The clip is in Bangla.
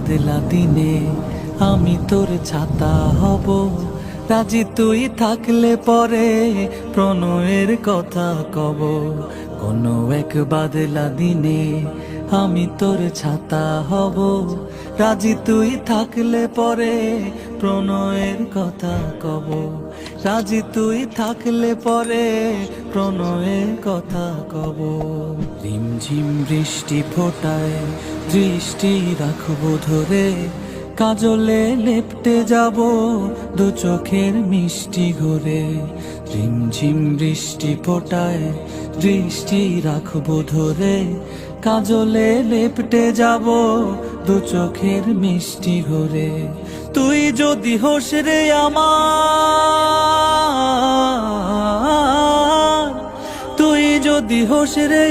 বাদলা দিনে আমি তোর ছাতা হব, রাজি তুই থাকলে পরে প্রণয়ের কথা কব। কোনো এক বাদলা দিনে আমি তোর ছাতা হব, রাজি তুই থাকলে পরে প্রণয়ের কথা কব। রাজি তুই থাকলে পরে প্রণয়ের কথা কব। রিমঝিম বৃষ্টি ফোটায় দৃষ্টি রাখবো ধরে, কাজলে লেপটে যাব দু চোখের মিষ্টি ঘরে। রিমঝিম বৃষ্টি ফোটায় দৃষ্টি রাখবো ধরে, কাজলে লেপটে যাব দু চোখের মিষ্টি ঘরে। তুই যদি হোস রে আমার, তুই যদি হোস রে